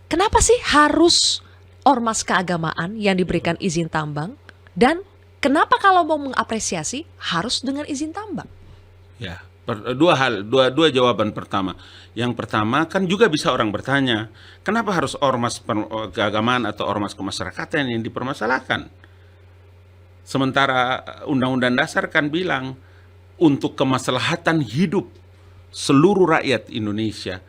kenapa sih harus ormas keagamaan yang diberikan izin tambang? Dan kenapa kalau mau mengapresiasi harus dengan izin tambang? Ya, dua jawaban pertama. Yang pertama kan juga bisa orang bertanya, kenapa harus ormas keagamaan atau ormas kemasyarakatan yang dipermasalahkan? Sementara Undang-Undang Dasar kan bilang untuk kemaslahatan hidup seluruh rakyat Indonesia.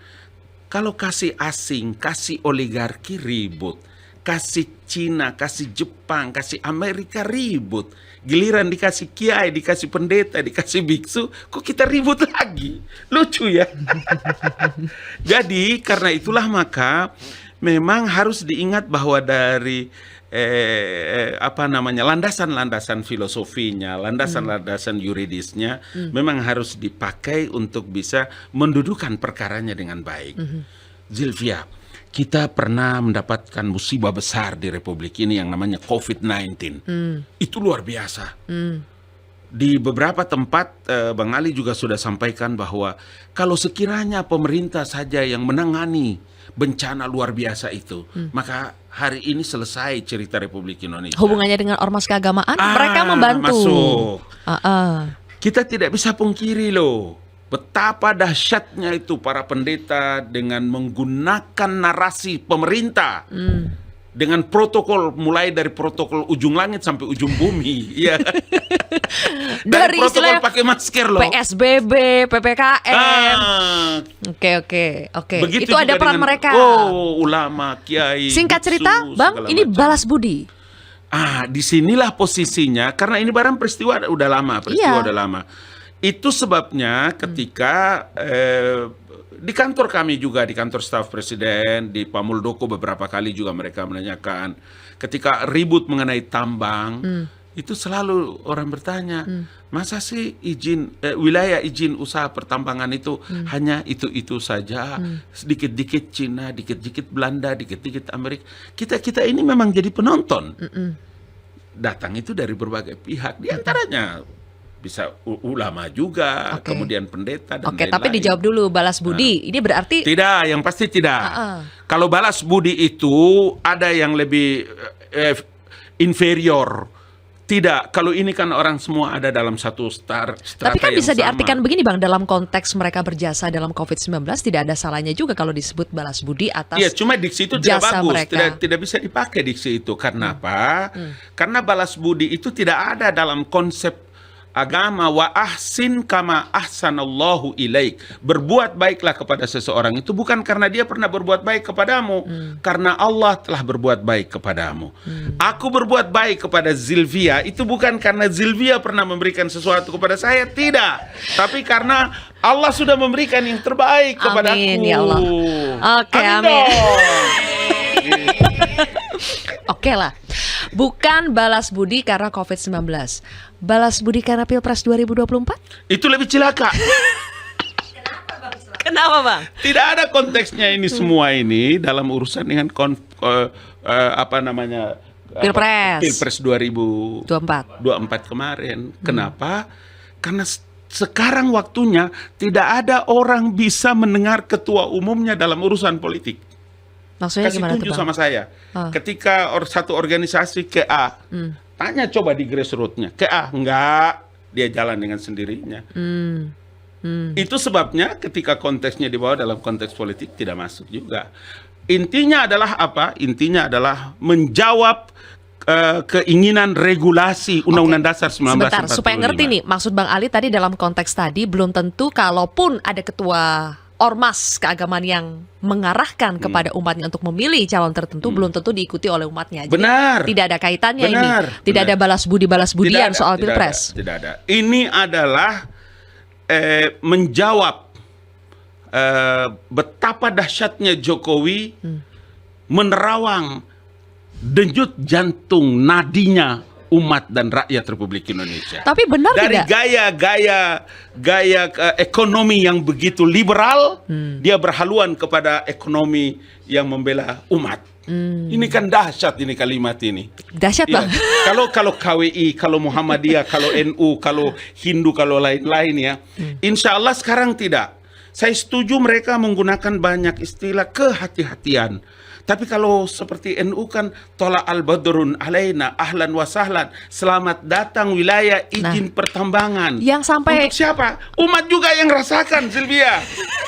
Kalau kasih asing, kasih oligarki ribut, kasih Cina, kasih Jepang, kasih Amerika ribut. Giliran dikasih kiai, dikasih pendeta, dikasih biksu, kok kita ribut lagi? Lucu ya. Jadi karena itulah maka memang harus diingat bahwa dari landasan-landasan filosofinya, landasan-landasan yuridisnya memang harus dipakai untuk bisa mendudukan perkaranya dengan baik. Zilvia, kita pernah mendapatkan musibah besar di Republik ini yang namanya COVID-19. Itu luar biasa. Di beberapa tempat Bang Ali juga sudah sampaikan bahwa kalau sekiranya pemerintah saja yang menangani bencana luar biasa itu, maka hari ini selesai cerita Republik Indonesia. Hubungannya dengan ormas keagamaan, mereka membantu. Masuk. Kita tidak bisa pungkiri loh, betapa dahsyatnya itu para pendeta dengan menggunakan narasi pemerintah. Dengan protokol, mulai dari protokol ujung langit sampai ujung bumi. Ya. Dari protokol pakai masker loh. PSBB, PPKM. Oke. Itu ada peran mereka. Ulama, kiai. Singkat cerita, Bang, ini balas budi. Disinilah posisinya, karena ini barang peristiwa udah lama. Itu sebabnya ketika di kantor kami juga, di kantor staf presiden, di Pak Muldoko beberapa kali juga mereka menanyakan. Ketika ribut mengenai tambang, itu selalu orang bertanya, masa sih wilayah izin usaha pertambangan itu hanya itu saja, sedikit-dikit Cina, dikit-dikit Belanda, dikit-dikit Amerika. Kita ini memang jadi penonton. Datang itu dari berbagai pihak, diantaranya bisa ulama juga, kemudian pendeta dan lain-lain. Tapi dijawab dulu, balas budi. Ini berarti tidak, yang pasti tidak. Kalau balas budi itu ada yang lebih inferior. Tidak, kalau ini kan orang semua ada dalam satu strata tapi kan yang bisa sama. diartikan begini Bang, dalam konteks mereka berjasa dalam COVID-19 tidak ada salahnya juga kalau disebut balas budi atas cuma diksi itu tidak jasa bagus, mereka. tidak bisa dipakai diksi itu. Karena apa? Karena balas budi itu tidak ada dalam konsep agama. Wa ahsin kama ahsanallahu ilaik. Berbuat baiklah kepada seseorang itu bukan karena dia pernah berbuat baik kepadamu, karena Allah telah berbuat baik kepadamu. Aku berbuat baik kepada Zilvia itu bukan karena Zilvia pernah memberikan sesuatu kepada saya, tidak, tapi karena Allah sudah memberikan yang terbaik kepadaku. Amin ya Allah. Oke, amin. Oke lah. Bukan balas budi karena COVID-19. Balas budi karena Pilpres 2024? Itu lebih cilaka. Kenapa Bang? Tidak ada konteksnya ini semua ini dalam urusan dengan Pilpres 2024 kemarin. Kenapa? Karena sekarang waktunya tidak ada orang bisa mendengar ketua umumnya dalam urusan politik. Maksudnya kasih gimana tunjuk tuh, Bang? sama saya. Ketika satu organisasi ke A, tanya coba di grassroots-nya, ke A, enggak, dia jalan dengan sendirinya. Itu sebabnya ketika konteksnya dibawa dalam konteks politik tidak masuk juga. Intinya adalah apa? Intinya adalah menjawab keinginan regulasi Undang-Undang Dasar 1945. Sebentar, supaya ngerti nih, maksud Bang Ali tadi dalam konteks tadi belum tentu kalaupun ada ketua ormas keagamaan yang mengarahkan kepada umatnya untuk memilih calon tertentu belum tentu diikuti oleh umatnya. Jadi benar. Tidak ada kaitannya Benar, ini. Tidak ada balas budian soal Pilpres. Tidak ada. Ini adalah menjawab betapa dahsyatnya Jokowi menerawang denyut jantung nadinya umat dan rakyat Republik Indonesia. Tapi benar dari tidak? gaya ekonomi yang begitu liberal, dia berhaluan kepada ekonomi yang membela umat. Ini kan dahsyat ini kalimat ini. Dahsyat Bang. Kalau KWI, kalau Muhammadiyah, kalau NU, kalau Hindu, kalau lain-lain ya. Insya Allah sekarang tidak. Saya setuju mereka menggunakan banyak istilah kehati-hatian. Tapi kalau seperti NU kan tola al-badrun alaina ahlan wa sahlan, selamat datang wilayah izin pertambangan. Yang sampai Untuk siapa? Umat juga yang rasakan, Sylvia.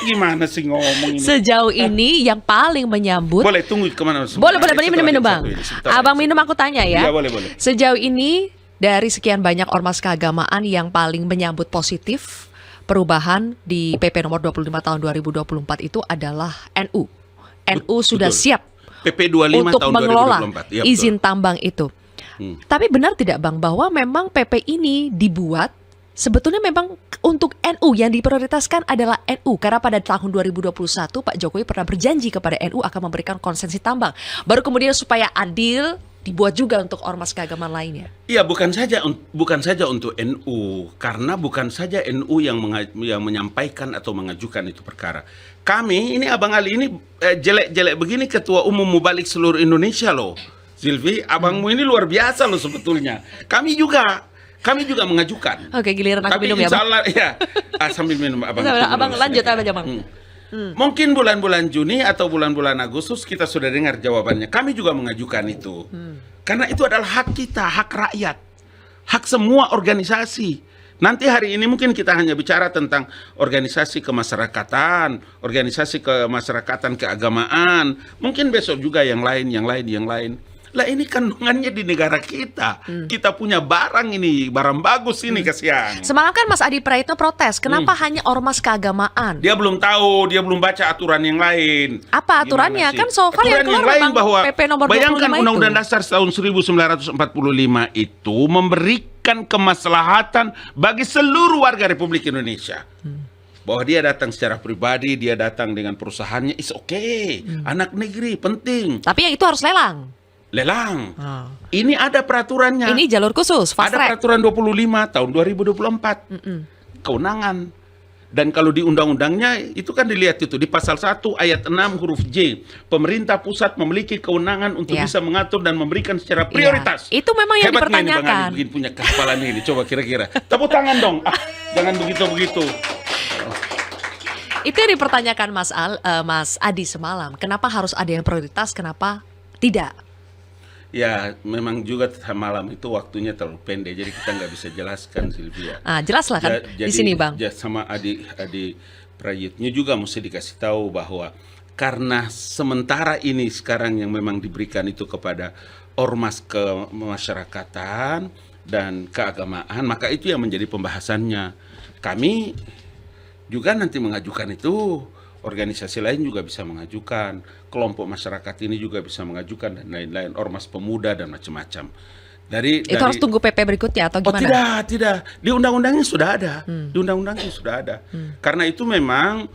Gimana sih ngomong ini? sejauh ini yang paling menyambut. Boleh tunggu kemana? Boleh minum Bang. Abang minum aku tanya ya. Iya, boleh. Sejauh ini dari sekian banyak ormas keagamaan yang paling menyambut positif perubahan di PP nomor 25 tahun 2024 itu adalah NU. NU sudah Betul. siap PP 25 untuk tahun mengelola 2024. Ya, izin tambang itu. Tapi benar tidak Bang bahwa memang PP ini dibuat sebetulnya memang untuk NU, yang diprioritaskan adalah NU, karena pada tahun 2021 Pak Jokowi pernah berjanji kepada NU akan memberikan konsesi tambang. Baru kemudian supaya adil dibuat juga untuk ormas keagamaan lainnya. Iya, bukan saja untuk NU, karena bukan saja NU yang menyampaikan atau mengajukan itu perkara. Kami ini Abang Ali ini jelek-jelek begini ketua umum Mubalik seluruh Indonesia loh. Silvi, abangmu ini luar biasa loh sebetulnya. Kami juga mengajukan. Oke, giliran aku Tapi minum ya insya Bang. Allah, ya. Sambil minum abang. Abang lanjut aja Bang. Mungkin bulan-bulan Juni atau bulan-bulan Agustus kita sudah dengar jawabannya. Kami juga mengajukan itu. Karena itu adalah hak kita, hak rakyat. Hak semua organisasi. Nanti hari ini mungkin kita hanya bicara tentang organisasi kemasyarakatan, keagamaan. Mungkin besok juga yang lain. Lah ini kandungannya di negara kita. Kita punya barang bagus ini kasihan. Semalam kan Mas Adi Praitno protes, kenapa hanya ormas keagamaan? Dia belum tahu, dia belum baca aturan yang lain. Apa aturannya? Gimana sih? Kan so far yang Aturan keluar lain memang bahwa PP nomor 25 bayangkan itu. Undang-Undang Dasar tahun 1945 itu memberikan kemaslahatan bagi seluruh warga Republik Indonesia. Bahwa dia datang secara pribadi, dia datang dengan perusahaannya, is okay. Anak negeri penting. Tapi yang itu harus lelang. Ini ada peraturannya. Ini jalur khusus, fast Ada track. peraturan 25 tahun 2024. Kewenangan. Dan kalau di undang-undangnya itu kan dilihat itu di pasal 1 ayat 6 huruf J. Pemerintah pusat memiliki kewenangan untuk bisa mengatur dan memberikan secara prioritas. Itu memang yang Hebatnya ini Bang dipertanyakan. Ali, begini punya kehafalan ini. Coba kira-kira. Tepuk tangan dong. Jangan begitu-begitu. Itu yang dipertanyakan Mas Adi semalam. Kenapa harus ada yang prioritas, kenapa tidak? Ya, memang juga malam itu waktunya terlalu pendek, jadi kita nggak bisa jelaskan, Sylvia. Jelaslah kan di sini Bang. Sama Adi Prayitno juga mesti dikasih tahu bahwa karena sementara ini sekarang yang memang diberikan itu kepada ormas kemasyarakatan dan keagamaan, maka itu yang menjadi pembahasannya. Kami juga nanti mengajukan itu. Organisasi lain juga bisa mengajukan, kelompok masyarakat ini juga bisa mengajukan dan lain-lain, ormas pemuda dan macam-macam. Itu harus tunggu PP berikutnya atau gimana? Tidak. Di undang-undangnya sudah ada. Karena itu memang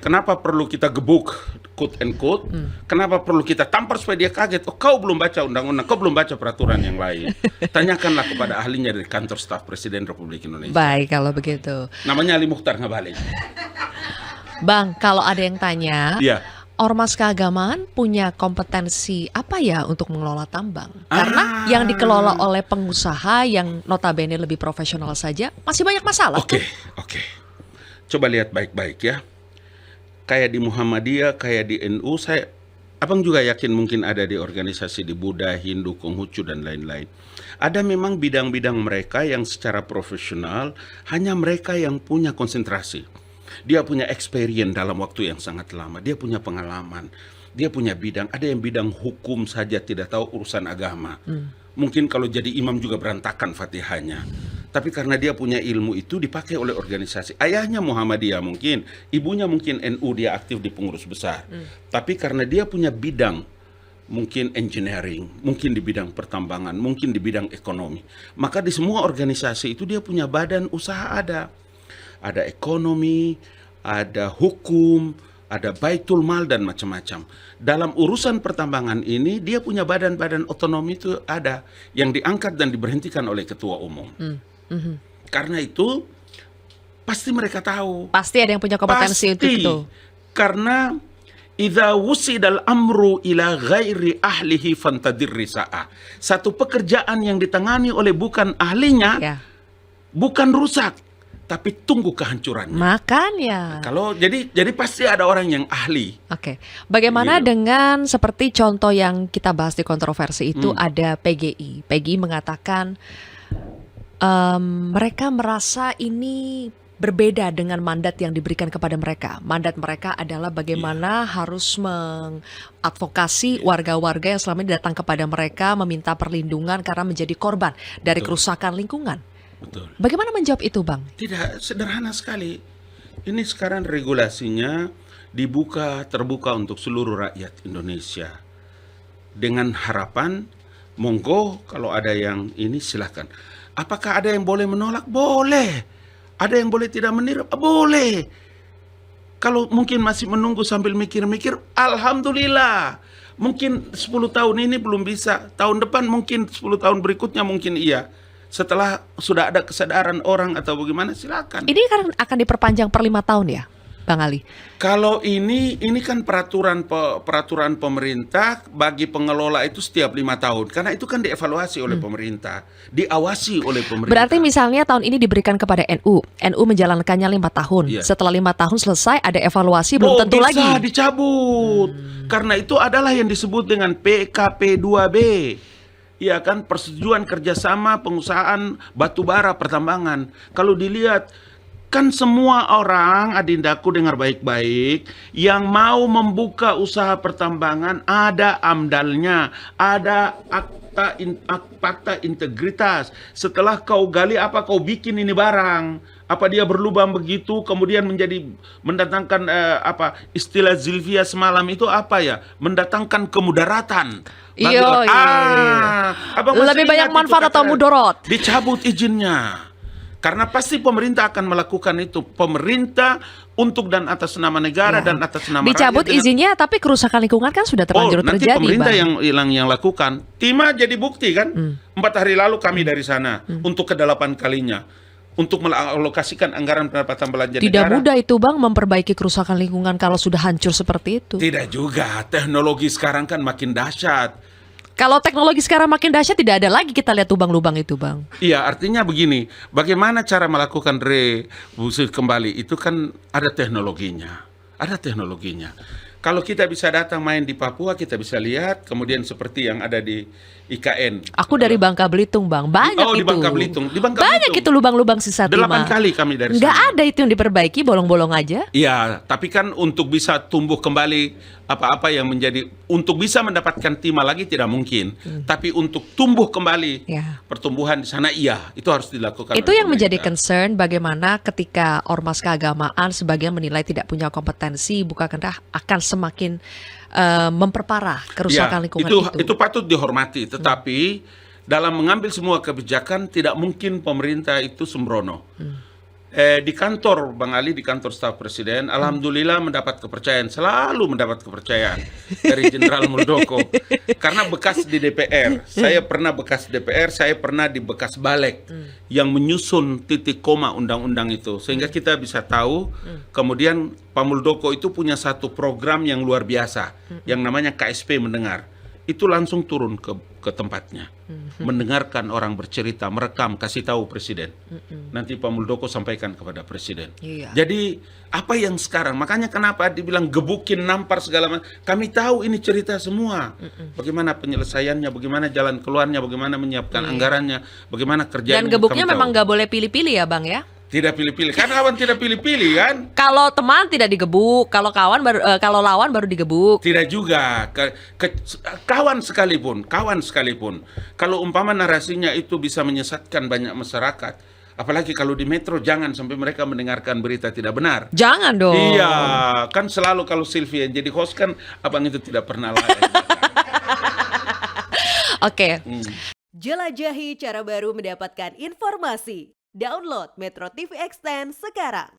kenapa perlu kita gebuk quote and quote? Kenapa perlu kita tampar supaya dia kaget? Oh, kau belum baca undang-undang, kau belum baca peraturan yang lain. Tanyakanlah kepada ahlinya dari kantor staf Presiden Republik Indonesia. Baik kalau begitu. Namanya Ali Mukhtar Ngabalin. Bang, kalau ada yang tanya, ormas keagamaan punya kompetensi apa ya untuk mengelola tambang? Karena yang dikelola oleh pengusaha yang notabene lebih profesional saja masih banyak masalah. Oke. Coba lihat baik-baik ya. Kayak di Muhammadiyah, kayak di NU, abang juga yakin mungkin ada di organisasi di Buddha, Hindu, Konghucu dan lain-lain. Ada memang bidang-bidang mereka yang secara profesional hanya mereka yang punya konsentrasi. Dia punya experience dalam waktu yang sangat lama. Dia punya pengalaman. Dia punya bidang. Ada yang bidang hukum saja tidak tahu urusan agama. Mungkin kalau jadi imam juga berantakan Fatihahnya. Tapi karena dia punya ilmu itu dipakai oleh organisasi. Ayahnya Muhammadiyah mungkin. Ibunya mungkin NU, dia aktif di pengurus besar. Tapi karena dia punya bidang, mungkin engineering, mungkin di bidang pertambangan, mungkin di bidang ekonomi. Maka di semua organisasi itu dia punya badan usaha ada. Ada ekonomi, ada hukum, ada baitul mal dan macam-macam. Dalam urusan pertambangan ini dia punya badan-badan otonomi itu ada yang diangkat dan diberhentikan oleh ketua umum. Karena itu pasti mereka tahu. Pasti ada yang punya kompetensi untuk itu. Karena idza wusidal amru ila ghairi ahlihi fantadir risa'a. Satu pekerjaan yang ditangani oleh bukan ahlinya bukan rusak, tapi tunggu kehancurannya. Makanya. Kalau jadi pasti ada orang yang ahli. Oke, bagaimana Gitu. dengan seperti contoh yang kita bahas di kontroversi itu ada PGI. PGI mengatakan mereka merasa ini berbeda dengan mandat yang diberikan kepada mereka. Mandat mereka adalah bagaimana harus mengadvokasi warga-warga yang selama ini datang kepada mereka meminta perlindungan karena menjadi korban dari kerusakan lingkungan. Betul. Bagaimana menjawab itu, Bang? Tidak sederhana sekali. Ini sekarang regulasinya terbuka untuk seluruh rakyat Indonesia. Dengan harapan, monggo kalau ada yang ini silahkan. Apakah ada yang boleh menolak? Boleh. Ada yang boleh tidak meniru? Boleh. Kalau mungkin masih menunggu sambil mikir-mikir, alhamdulillah. Mungkin 10 tahun ini belum bisa. Tahun depan mungkin 10 tahun berikutnya mungkin iya. Setelah sudah ada kesadaran orang atau bagaimana, silakan. Ini kan akan diperpanjang per 5 tahun ya, Bang Ali? Kalau ini kan peraturan pemerintah bagi pengelola itu setiap 5 tahun. Karena itu kan dievaluasi oleh pemerintah, diawasi oleh pemerintah. Berarti misalnya tahun ini diberikan kepada NU menjalankannya 5 tahun. Iya. Setelah 5 tahun selesai ada evaluasi, belum tentu bisa lagi. dicabut. Karena itu adalah yang disebut dengan PKP2B. Ya kan, persetujuan kerjasama pengusahaan batubara pertambangan. Kalau dilihat, kan semua orang, Adindaku dengar baik-baik, yang mau membuka usaha pertambangan ada AMDAL-nya, ada akta integritas. Setelah kau gali apa kau bikin ini barang, apa dia berlubang begitu, kemudian mendatangkan istilah Zilvia semalam itu apa ya? Mendatangkan kemudaratan. Iya. Abang masih Lebih banyak ingat itu manfaat atau kata, mudorot? Dicabut izinnya. Karena pasti pemerintah akan melakukan itu. Pemerintah untuk dan atas nama negara dan atas nama Dicabut rakyat. izinnya, tapi kerusakan lingkungan kan sudah terlanjur nanti terjadi, pemerintah Bang. yang lakukan. Tima jadi bukti kan. 4 hari lalu kami dari sana untuk ke-8 kalinya. Untuk mengalokasikan anggaran pendapatan belanja Tidak negara. mudah itu, Bang, memperbaiki kerusakan lingkungan kalau sudah hancur seperti itu. Tidak juga. Teknologi sekarang kan makin dahsyat. Kalau teknologi sekarang makin dahsyat, tidak ada lagi kita lihat lubang-lubang itu, Bang. Iya, artinya begini, bagaimana cara melakukan rebusi kembali itu kan ada teknologinya. Ada teknologinya. Kalau kita bisa datang main di Papua, kita bisa lihat, kemudian seperti yang ada di IKN. Aku dari Bangka Belitung, Bang. Banyak Oh, itu. di Bangka Belitung. Di Bangka Banyak Belitung. itu lubang-lubang sisa 8 timah. kali kami dari Nggak sana. ada itu yang diperbaiki, bolong-bolong aja. Iya, tapi kan untuk bisa tumbuh kembali apa-apa yang untuk bisa mendapatkan timah lagi tidak mungkin. Tapi untuk tumbuh kembali Ya. pertumbuhan di sana iya, itu harus dilakukan. Itu oleh yang menjadi pemerintah. concern bagaimana ketika ormas keagamaan sebagian menilai tidak punya kompetensi, bukankah akan semakin memperparah kerusakan lingkungan itu patut dihormati, tetapi dalam mengambil semua kebijakan tidak mungkin pemerintah itu sembrono. Di kantor Bang Ali, di kantor staf presiden, alhamdulillah mendapat kepercayaan, selalu mendapat kepercayaan dari Jenderal Muldoko. Karena bekas di DPR, saya pernah bekas DPR, saya pernah di bekas Balek yang menyusun titik koma undang-undang itu, sehingga kita bisa tahu. Kemudian Pak Muldoko itu punya satu program yang luar biasa, yang namanya KSP Mendengar. Itu langsung turun ke tempatnya, mendengarkan orang bercerita, merekam, kasih tahu presiden. Nanti Pak Muldoko sampaikan kepada presiden. Iya. Jadi apa yang sekarang, makanya kenapa dibilang gebukin, nampar segala macam. Kami tahu ini cerita semua. Bagaimana penyelesaiannya, bagaimana jalan keluarnya, bagaimana menyiapkan anggarannya, bagaimana kerjanya. Dan gebuknya kami memang tahu. nggak boleh pilih-pilih ya, Bang ya? Tidak pilih-pilih, karena kawan tidak pilih-pilih kan. Kalau teman tidak digebuk, kalau kalau lawan baru digebuk. Tidak juga, kawan sekalipun, kalau umpama narasinya itu bisa menyesatkan banyak masyarakat, apalagi kalau di Metro, jangan sampai mereka mendengarkan berita tidak benar. Jangan dong. Iya, kan selalu kalau Sylvia yang jadi host kan, abang itu tidak pernah lain. Oke. Jelajahi cara baru mendapatkan informasi. Download Metro TV Extend sekarang.